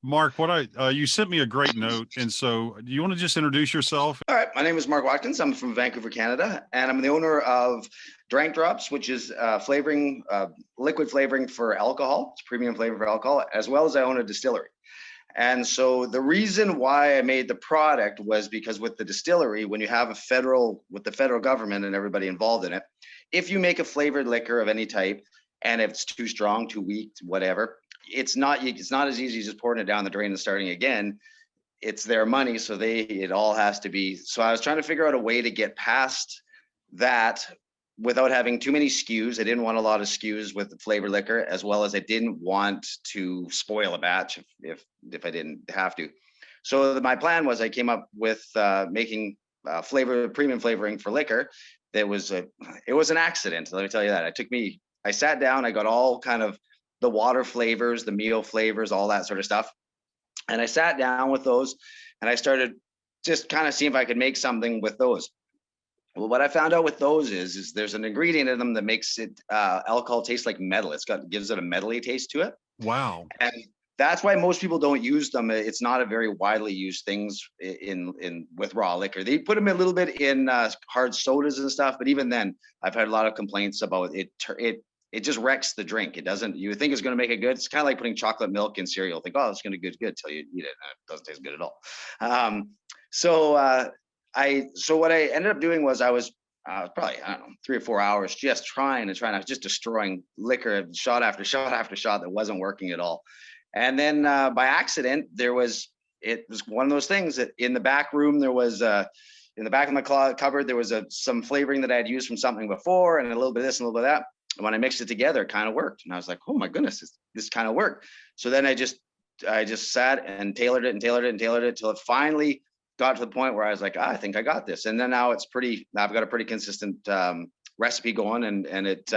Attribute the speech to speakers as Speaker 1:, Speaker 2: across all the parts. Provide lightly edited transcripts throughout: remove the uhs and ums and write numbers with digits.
Speaker 1: Mark, you sent me a great note, and so do you want to just introduce yourself?
Speaker 2: All right, my name is Mark Watkins. I'm from Vancouver, Canada, and I'm the owner of Drank Drops, which is flavoring, liquid flavoring for alcohol. It's premium flavor for alcohol, as well as I own a distillery. And so the reason why I made the product was because with the distillery, when you have with the federal government and everybody involved in it, if you make a flavored liquor of any type and if it's too strong, too weak, whatever, it's not as easy as just pouring it down the drain and starting again. It's their money, so it all has to be. So I was trying to figure out a way to get past that without having too many SKUs. I didn't want a lot of SKUs with the flavored liquor, as well as I didn't want to spoil a batch if I didn't have to. So my plan was I came up with making premium flavoring for liquor. It was an accident. Let me tell you that. I sat down, I got all kind of the water flavors, the meal flavors, all that sort of stuff. And I sat down with those and I started just kind of seeing if I could make something with those. Well, what I found out with those is there's an ingredient in them that makes it alcohol taste like metal. Gives it a metally taste to it.
Speaker 1: Wow.
Speaker 2: And that's why most people don't use them. It's not a very widely used things with raw liquor. They put them a little bit in hard sodas and stuff, but even then, I've had a lot of complaints about it. It just wrecks the drink. It doesn't. You think it's going to make it good. It's kind of like putting chocolate milk in cereal. Think, oh, it's going to be good till you eat it. And it doesn't taste good at all. So what I ended up doing was I was probably, I don't know, 3 or 4 hours just trying, just destroying liquor, shot after shot after shot that wasn't working at all. And then by accident, it was one of those things that in the back room, in the back of my cupboard, there was some flavoring that I had used from something before, and a little bit of this and a little bit of that. And when I mixed it together, it kind of worked. And I was like, oh my goodness, this kind of worked. So then I just sat and tailored it until it finally got to the point where I was like, I think I got this. And then now I've got a pretty consistent recipe going, and it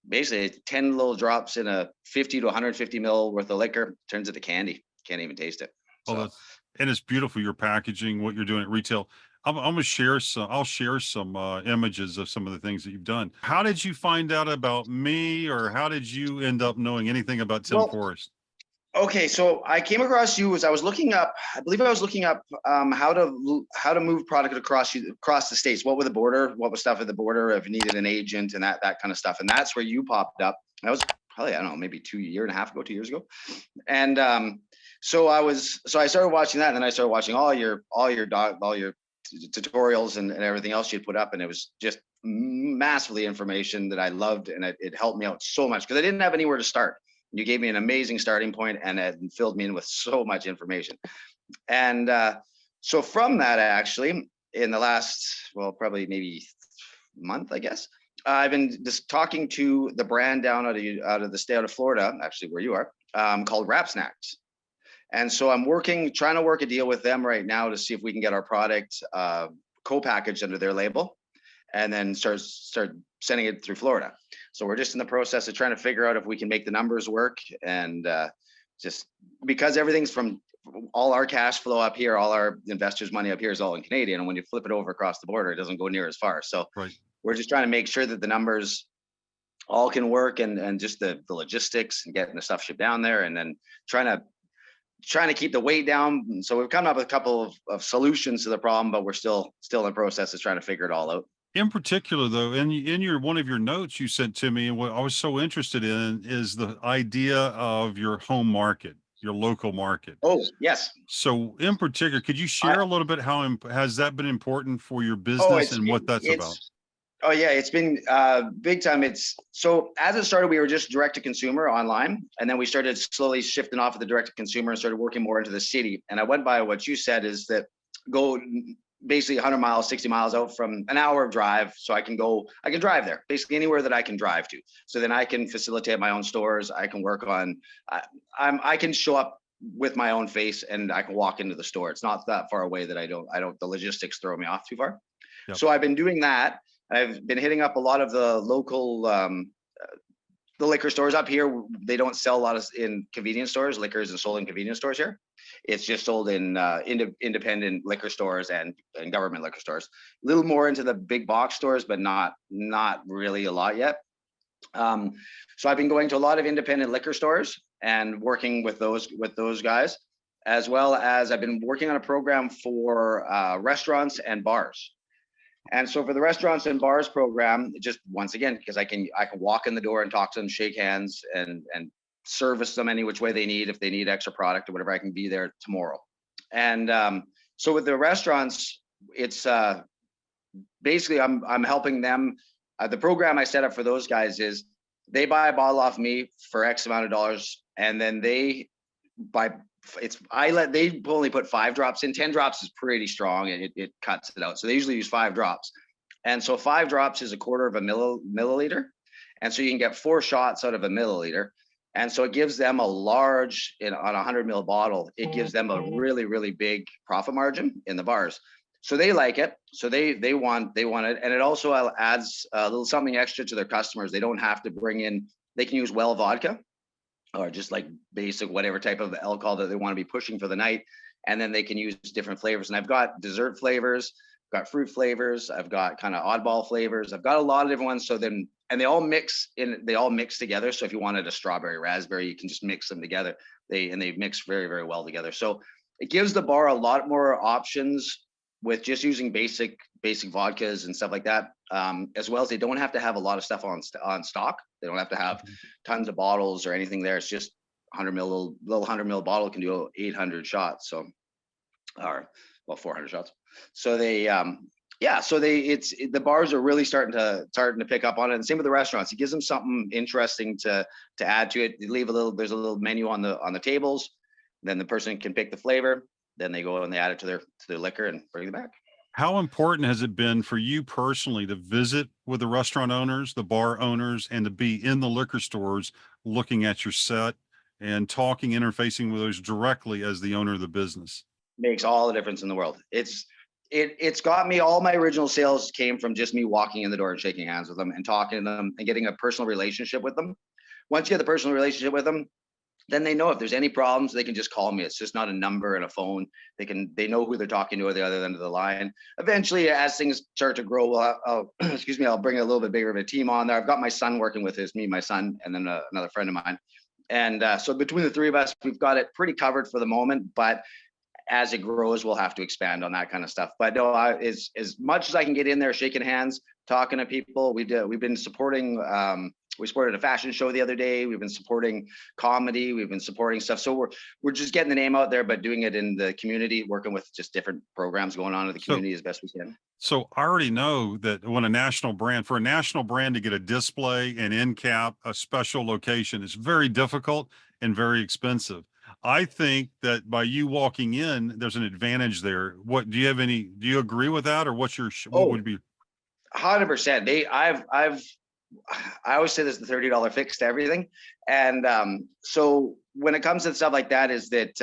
Speaker 2: basically 10 little drops in a 50 to 150 mil worth of liquor turns into candy. Can't even taste it.
Speaker 1: So. And it's beautiful. Your packaging, what you're doing at retail. I'm gonna share some. I'll share some images of some of the things that you've done. How did you find out about me, or how did you end up knowing anything about Tim Forrest?
Speaker 2: Okay, so I came across you as I was looking up. I believe I was looking up how to move product across the states. What was stuff at the border? If you needed an agent and that kind of stuff, and that's where you popped up. That was probably, I don't know, maybe 2 years ago. And so I started watching that, and then I started watching all your tutorials and everything else you'd put up, and it was just massively information that I loved, and it helped me out so much because I didn't have anywhere to start. You gave me an amazing starting point, and it filled me in with so much information. And so from that, actually, in the last, well, probably maybe month, I guess, I've been just talking to the brand down out of the state of Florida, actually where you are, called Wrap Snacks. And so I'm trying to work a deal with them right now to see if we can get our product co-packaged under their label, and then start sending it through Florida. So we're just in the process of trying to figure out if we can make the numbers work, and just because everything's from all our cash flow up here, all our investors' money up here is all in Canadian, and when you flip it over across the border, it doesn't go near as far. So We're just trying to make sure that the numbers all can work, and just the logistics and getting the stuff shipped down there, and then trying to keep the weight down. So we've come up with a couple of solutions to the problem, but we're still in the process of trying to figure it all out.
Speaker 1: In particular, though, in one of your notes you sent to me, and what I was so interested in is the idea of your home market, your local market.
Speaker 2: Oh, yes.
Speaker 1: So in particular, could you share a little bit how has that been important for your business and what that's about?
Speaker 2: Oh yeah, it's been big time. So as it started, we were just direct to consumer online, and then we started slowly shifting off of the direct to consumer and started working more into the city. And I went by what you said, is that go basically 100 miles, 60 miles out from an hour of drive. So I can drive there, basically anywhere that I can drive to. So then I can facilitate my own stores. I can work on, I can show up with my own face, and I can walk into the store. It's not that far away that the logistics throw me off too far. Yep. So I've been doing that. I've been hitting up a lot of the local, the liquor stores up here. They don't sell a lot in convenience stores. Liquor isn't sold in convenience stores here. It's just sold in independent liquor stores and government liquor stores. A little more into the big box stores, but not really a lot yet. So I've been going to a lot of independent liquor stores and working with those guys, as well as I've been working on a program for restaurants and bars. And so for the restaurants and bars program, just once again, because I can walk in the door and talk to them, shake hands, and service them any which way they need. If they need extra product or whatever, I can be there tomorrow. And so with the restaurants, it's basically I'm helping them. The program I set up for those guys is they buy a bottle off me for X amount of dollars, and then they buy. They only put 5 drops in. 10 drops is pretty strong, and it cuts it out. So they usually use 5 drops, and so 5 drops is a quarter of a milliliter, and so you can get 4 shots out of a milliliter, and so it gives them a large on a 100 ml bottle. It gives them a really big profit margin in the bars. So they like it. So they want it, and it also adds a little something extra to their customers. They don't have to bring in. They can use well vodka, or just like basic whatever type of alcohol that they want to be pushing for the night, and then they can use different flavors. And I've got dessert flavors, I've got fruit flavors, I've got kind of oddball flavors, I've got a lot of different ones. So then, and they all mix together. So if you wanted a strawberry raspberry, you can just mix them together. They mix very well together. So it gives the bar a lot more options with just using basic vodkas and stuff like that, as well as they don't have to have a lot of stuff on stock. They don't have to have tons of bottles or anything there. It's just 100 ml, little 100 ml bottle can do 800 shots. So, or well, 400 shots. So they, the bars are really starting to pick up on it. And same with the restaurants. It gives them something interesting to add to it. They leave there's a little menu on the tables. Then the person can pick the flavor. Then they go and they add it to their liquor and bring it back.
Speaker 1: How important has it been for you personally to visit with the restaurant owners, the bar owners, and to be in the liquor stores looking at your set and talking, interfacing with those directly as the owner of the business?
Speaker 2: Makes all the difference in the world. It's got me. All my original sales came from just me walking in the door and shaking hands with them and talking to them and getting a personal relationship with them. Once you get the personal relationship with them, then they know if there's any problems, they can just call me. It's just not a number and a phone. They know who they're talking to at the other end of the line. Eventually, as things start to grow, I'll bring a little bit bigger of a team on there. I've got my son working with us, me, my son, and then another friend of mine. And so between the 3 of us, we've got it pretty covered for the moment. But as it grows, we'll have to expand on that kind of stuff. But no, as much as I can get in there, shaking hands, talking to people, we've been supporting. We supported a fashion show the other day. We've been supporting comedy. We've been supporting stuff. So we're just getting the name out there, but doing it in the community, working with just different programs going on in the community as best we can.
Speaker 1: So I already know that for a national brand to get a display, an end cap, a special location is very difficult and very expensive. I think that by you walking in, there's an advantage there. Do you agree with that, or what would be?
Speaker 2: 100%. I always say there's the $30 fix to everything. And so when it comes to stuff like that, is that,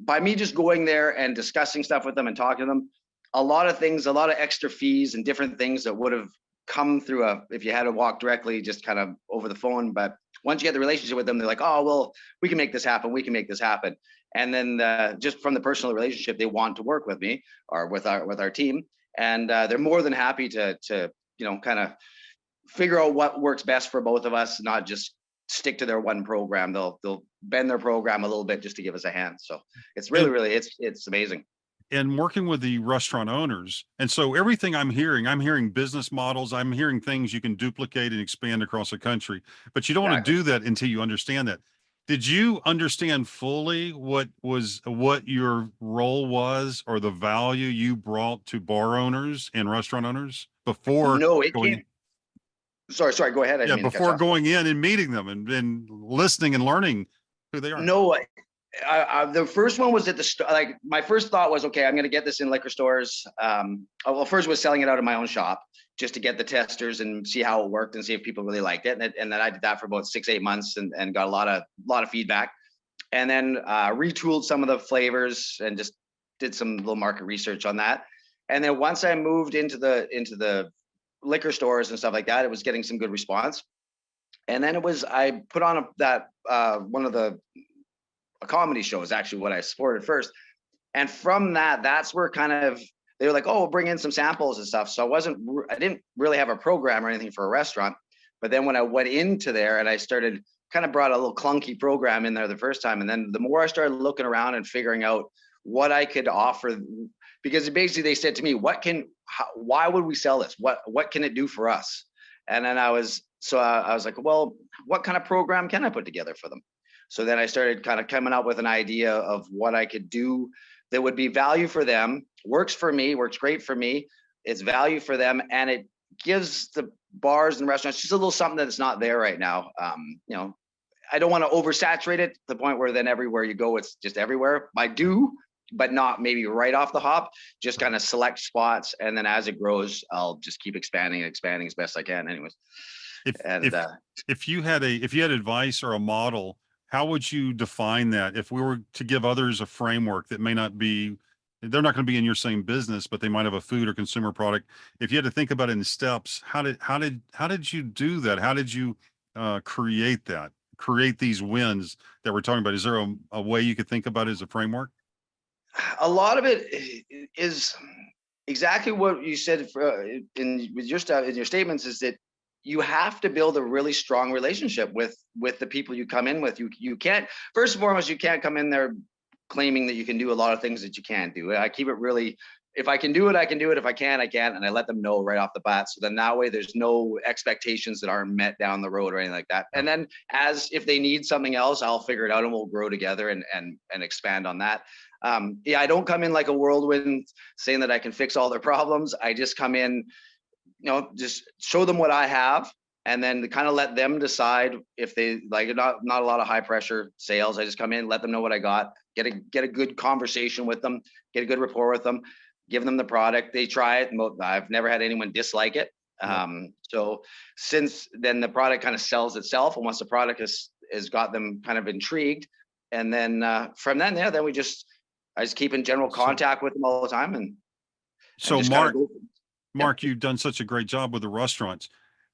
Speaker 2: by me just going there and discussing stuff with them and talking to them, a lot of extra fees and different things that would have come through if you had to walk directly, just kind of over the phone. But once you get the relationship with them, they're like, oh, well, we can make this happen. We can make this happen. And then just from the personal relationship, they want to work with me or with our team. And they're more than happy to kind of figure out what works best for both of us, not just stick to their one program. They'll bend their program a little bit just to give us a hand. So it's really, it's amazing.
Speaker 1: And working with the restaurant owners. And so everything I'm hearing business models, I'm hearing things you can duplicate and expand across the country, but you don't want to do that until you understand that. Did you understand fully what your role was or the value you brought to bar owners and restaurant owners before?
Speaker 2: No, it came. Sorry, go ahead.
Speaker 1: Before going in and meeting them and listening and learning who they are.
Speaker 2: No, the first one was at my first thought was, okay, I'm going to get this in liquor stores. First was selling it out of my own shop just to get the testers and see how it worked and see if people really liked it. And then I did that for about 6-8 months and got a lot of feedback, and then retooled some of the flavors and just did some little market research on that. And then once I moved into the liquor stores and stuff like that, it was getting some good response. And then I put on one of the comedy shows, actually what I supported first. And from that's where kind of they were like, oh, we'll bring in some samples and stuff. So I didn't really have a program or anything for a restaurant. But then when I went into there and I started kind of brought a little clunky program in there the first time. And then the more I started looking around and figuring out what I could offer, because basically they said to me, why would we sell this? What can it do for us? And then I was like, well, what kind of program can I put together for them? So then I started kind of coming up with an idea of what I could do that would be value for them, works for me, works great for me. It's value for them, and it gives the bars and restaurants just a little something that's not there right now. I don't want to oversaturate it to the point where then everywhere you go, it's just everywhere. I do, but not maybe right off the hop, just kind of select spots. And then as it grows, I'll just keep expanding as best I can anyways.
Speaker 1: If
Speaker 2: And
Speaker 1: if you had advice or a model, how would you define that? If we were to give others a framework that may not be, they're not going to be in your same business, but they might have a food or consumer product. If you had to think about it in steps, how did you do that? How did you create these wins that we're talking about? Is there a way you could think about it as a framework?
Speaker 2: a lot of it is exactly what you said in your statements, is that you have to build a really strong relationship with the people you come in with. You can't, first and foremost, you can't come in there claiming that you can do a lot of things that you can't do. I keep it really, if I can do it, I can do it. If I can't, I can't. And I let them know right off the bat. So then that way there's no expectations that aren't met down the road or anything like that. And then if they need something else, I'll figure it out and we'll grow together and expand on that. I don't come in like a whirlwind saying that I can fix all their problems. I just come in, just show them what I have, and then kind of let them decide if they like it. Not a lot of high pressure sales. I just come in, let them know what I got, get a good conversation with them, get a good rapport with them, give them the product. They try it. I've never had anyone dislike it. So since then, the product kind of sells itself. And once the product has got them kind of intrigued, and then from then, then I just keep in general contact with them all the time. And
Speaker 1: so Mark, you've done such a great job with the restaurants.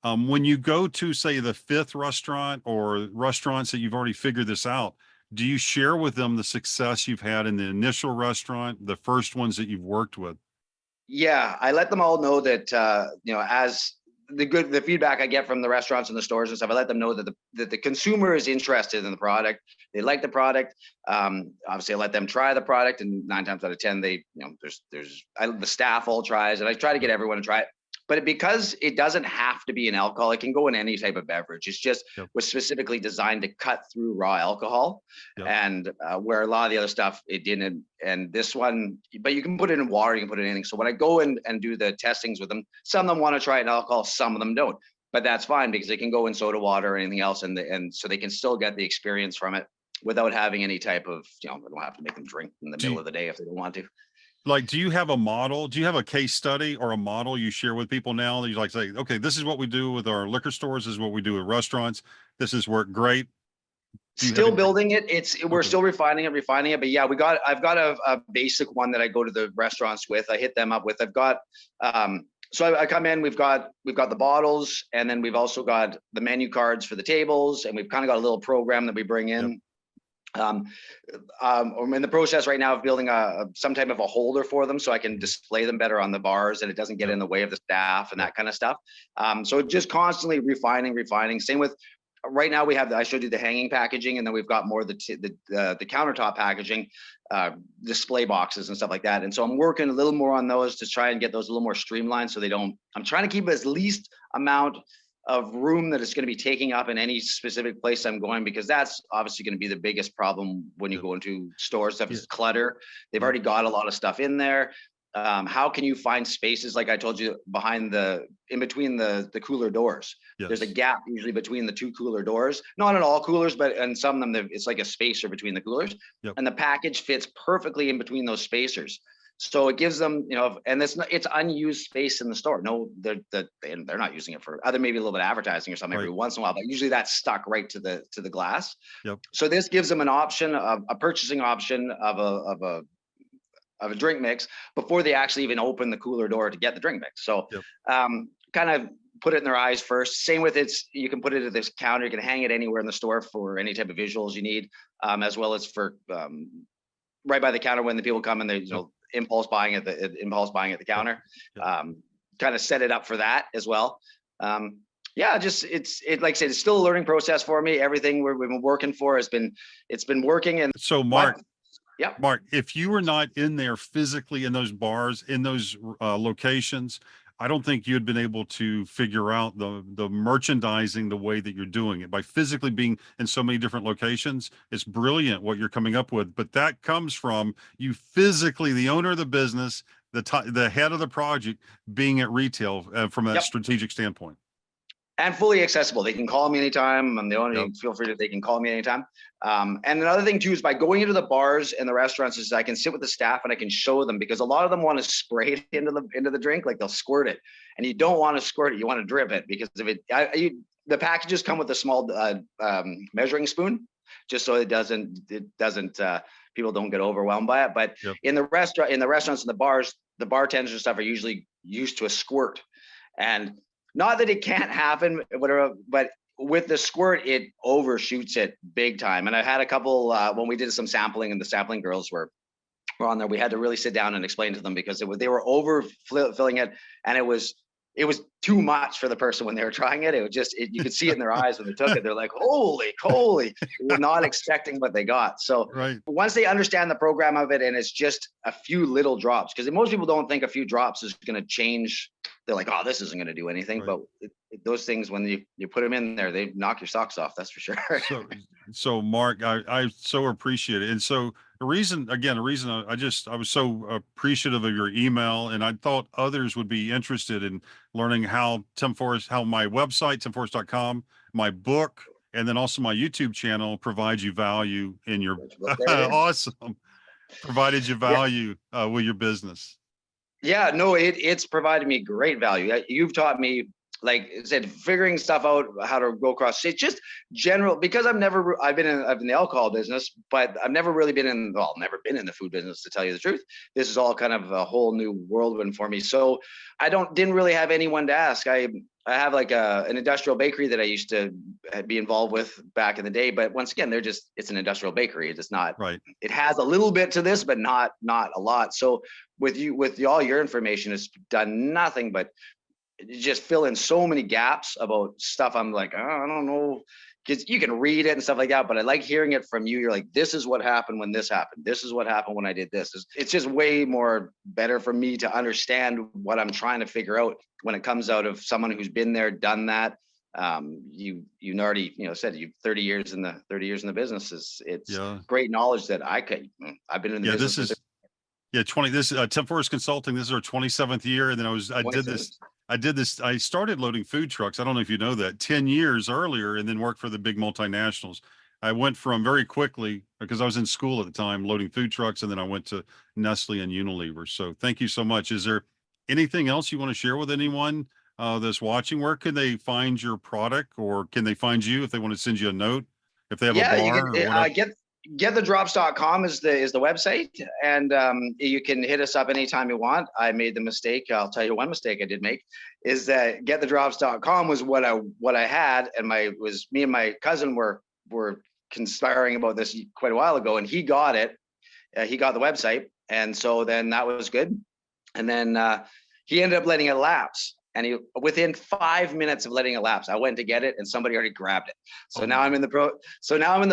Speaker 1: When you go to, say, the fifth restaurant or restaurants that you've already figured this out, do you share with them the success you've had in the initial restaurant, the first ones that you've worked with?
Speaker 2: Yeah, I let them all know that, as the feedback I get from the restaurants and the stores and stuff, I let them know that the consumer is interested in the product. They like the product. Obviously I let them try the product, and 9 times out of 10, the staff all tries, and I try to get everyone to try it. But because it doesn't have to be an alcohol, it can go in any type of beverage. It's just was specifically designed to cut through raw alcohol, and where a lot of the other stuff it didn't. And this one, but you can put it in water, you can put it in anything. So when I go and do the testings with them, some of them want to try it in alcohol, some of them don't. But that's fine because they can go in soda water or anything else, and so they can still get the experience from it without having any type of, they don't have to make them drink in the middle of the day if they don't want to.
Speaker 1: Like, do you have a model? Do you have a case study or a model you share with people now that you like say, okay, this is what we do with our liquor stores, this is what we do with restaurants, this has worked great?
Speaker 2: Still building it. We're still refining it. But yeah, I've got a basic one that I go to the restaurants with. I hit them up with. I've got so I come in, we've got the bottles, and then we've also got the menu cards for the tables, and we've kind of got a little program that we bring in. I'm in the process right now of building some type of a holder for them so I can display them better on the bars and it doesn't get in the way of the staff and that kind of stuff. So just constantly refining. Same with right now I showed you the hanging packaging, and then we've got more of the countertop packaging, display boxes and stuff like that. And so I'm working a little more on those to try and get those a little more streamlined so I'm trying to keep as least amount of room that it's going to be taking up in any specific place I'm going, because that's obviously going to be the biggest problem when you go into stores. Stuff is clutter. They've already got a lot of stuff in there. How can you find spaces, like I told you, in between the cooler doors? There's a gap usually between the 2 cooler doors, not in all coolers, but in some of them it's like a spacer between the coolers, and the package fits perfectly in between those spacers. So it gives them, and it's unused space in the store. No, they're not using it for other, maybe a little bit of advertising or something every once in a while, but usually that's stuck right to the glass. So this gives them an option, a purchasing option of a drink mix before they actually even open the cooler door to get the drink mix. So kind of put it in their eyes first. Same with you can put it at this counter. You can hang it anywhere in the store for any type of visuals you need, as well as for right by the counter when the people come and they impulse buying at the counter. Kind of set it up for that as well. Yeah, just like I said, it's still a learning process for me. Everything we've been working for it's been working. And
Speaker 1: So
Speaker 2: but
Speaker 1: Mark,
Speaker 2: yeah,
Speaker 1: Mark, if you were not in there physically in those bars, in those locations, I don't think you'd been able to figure out the merchandising the way that you're doing it by physically being in so many different locations. It's brilliant what you're coming up with, but that comes from you physically, the owner of the business, the head of the project, being at retail from that
Speaker 2: yep.
Speaker 1: strategic standpoint.
Speaker 2: And fully accessible. They can call me anytime. I'm the owner.
Speaker 1: Yep.
Speaker 2: Feel free to. They can call me anytime. And another thing too is by going into the bars and the restaurants is I can sit with the staff and I can show them, because a lot of them want to spray it into the drink, like they'll squirt it, and you don't want to squirt it. You want to drip it, because if the packages come with a small measuring spoon, just so it doesn't people don't get overwhelmed by it. But
Speaker 1: Yep.
Speaker 2: in the restaurants and the bars, the bartenders and stuff are usually used to a squirt, and not that it can't happen, whatever, but with the squirt, it overshoots it big time. And I had a couple when we did some sampling, and the sampling girls were on there. We had to really sit down and explain to them, because they were overfilling it, and it was too much for the person when they were trying it. It was just you could see it in their eyes when they took it. They're like, holy, they're not expecting what they got. So
Speaker 1: Right.
Speaker 2: once they understand the program of it, and it's just a few little drops, because most people don't think a few drops is going to change. They're like, oh, this isn't going to do anything.
Speaker 1: Right.
Speaker 2: But those things, when you put them in there, they knock your socks off. That's for sure.
Speaker 1: So Mark, I so appreciate it. And so the reason I was so appreciative of your email, and I thought others would be interested in learning how how my website, timforrest.com, my book, and then also my YouTube channel provides you value in your awesome, provided you
Speaker 2: Yeah.
Speaker 1: value with your business.
Speaker 2: Yeah, no, it's provided me great value. You've taught me, like I said, figuring stuff out, how to go across. It's just general, because I've been in the alcohol business, but I've never really never been in the food business, to tell you the truth. This is all kind of a whole new whirlwind for me. So I didn't really have anyone to ask. I have like an industrial bakery that I used to be involved with back in the day, but once again, it's an industrial bakery. It's not
Speaker 1: Right.
Speaker 2: It has a little bit to this, but not a lot. So with all your information, it's done nothing but just fill in so many gaps about stuff. I'm like, oh, I don't know, because you can read it and stuff like that, but I like hearing it from you. You're like, this is what happened when this happened. This is what happened when I did this. It's just way more better for me to understand what I'm trying to figure out when it comes out of someone who's been there, done that. You already said you've 30 years in the business. It's great knowledge that I've been in the business.
Speaker 1: This is 20. This Tim Forrest Consulting. This is our 27th year, and then I started loading food trucks. I don't know if you know that, 10 years earlier, and then worked for the big multinationals. I went from very quickly, because I was in school at the time, loading food trucks, and then I went to Nestle and Unilever. So thank you so much. Is there anything else you want to share with anyone that's watching? Where can they find your product, or can they find you if they want to send you a note, if they have a bar
Speaker 2: you
Speaker 1: or whatever?
Speaker 2: can getthedrops.com is the website, and you can hit us up anytime you want. I made the mistake. I'll tell you one mistake I did make, is that getthedrops.com was what I had, and me and my cousin were conspiring about this quite a while ago, and he got it. He got the website, and so then that was good. And then he ended up letting it lapse. And within 5 minutes of letting it lapse, I went to get it, and somebody already grabbed it. So now I'm in the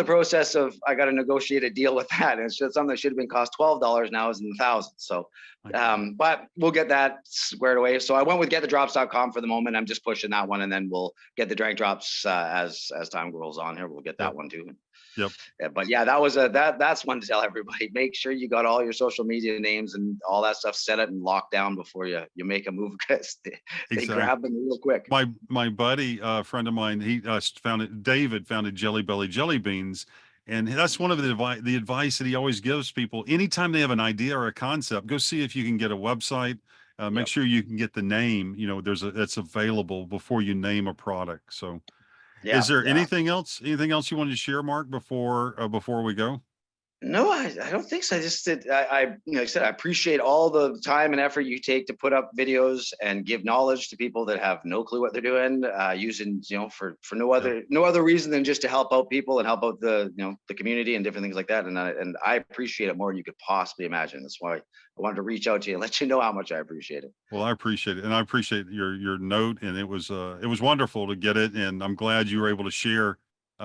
Speaker 2: process of, I got to negotiate a deal with that. And it's just something that should have been cost $12, now is in the thousands. So, but we'll get that squared away. So I went with getthedrops.com for the moment. I'm just pushing that one, and then we'll get the drink drops as time rolls on here. We'll get that one too.
Speaker 1: Yep.
Speaker 2: Yeah, but yeah, that's one to tell everybody. Make sure you got all your social media names and all that stuff set up and locked down before you make a move, because they grab them real quick.
Speaker 1: My buddy, friend of mine, he David founded Jelly Belly Jelly Beans, and that's one of the advice that he always gives people. Anytime they have an idea or a concept, go see if you can get a website. Make sure you can get the name. That's available before you name a product. So. Is there anything else you wanted to share, Mark, before we go?
Speaker 2: No, I don't think so. I just did. Like I said, I appreciate all the time and effort you take to put up videos and give knowledge to people that have no clue what they're doing, using, for
Speaker 1: Yep.
Speaker 2: no other reason than just to help out people and help out the community and different things like that. And I appreciate it more than you could possibly imagine. That's why I wanted to reach out to you and let you know how much I appreciate it.
Speaker 1: Well, I appreciate it, and I appreciate your note, and it was wonderful to get it, and I'm glad you were able to share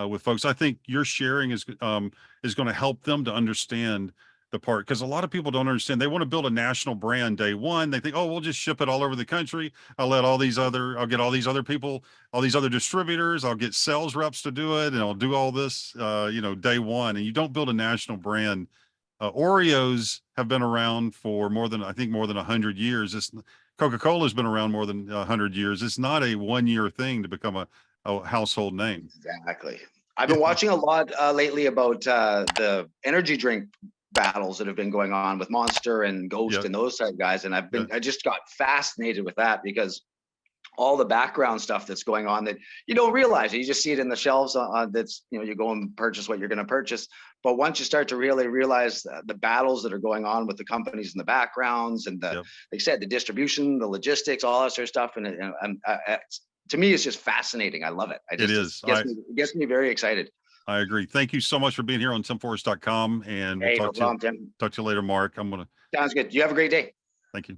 Speaker 1: with folks. I think your sharing is going to help them to understand the part, because a lot of people don't understand. They want to build a national brand day one. They think, oh, we'll just ship it all over the country. I'll get all these other people, all these other distributors. I'll get sales reps to do it, and I'll do all this, day one. And you don't build a national brand. Oreos have been around for I think more than 100 years. Coca-Cola has been around more than 100 years. It's not a 1 year thing to become a household name.
Speaker 2: Exactly. I've been
Speaker 1: Yeah.
Speaker 2: watching a lot lately about the energy drink battles that have been going on with Monster and Ghost
Speaker 1: Yeah.
Speaker 2: and those type guys, and
Speaker 1: Yeah.
Speaker 2: I just got fascinated with that because all the background stuff that's going on that you don't realize. You just see it in the shelves that's, you go and purchase what you're going to purchase. But once you start to really realize the battles that are going on with the companies in the backgrounds and
Speaker 1: Yeah.
Speaker 2: like I said, the distribution, the logistics, all that sort of stuff. To me, it's just fascinating. I love it.
Speaker 1: It
Speaker 2: It
Speaker 1: is.
Speaker 2: gets me very excited.
Speaker 1: I agree. Thank you so much for being here on timforest.com, and we'll
Speaker 2: Hey, no problem, Tim.
Speaker 1: talk to you later, Mark. I'm going to
Speaker 2: Sounds good. You have a great day.
Speaker 1: thank you.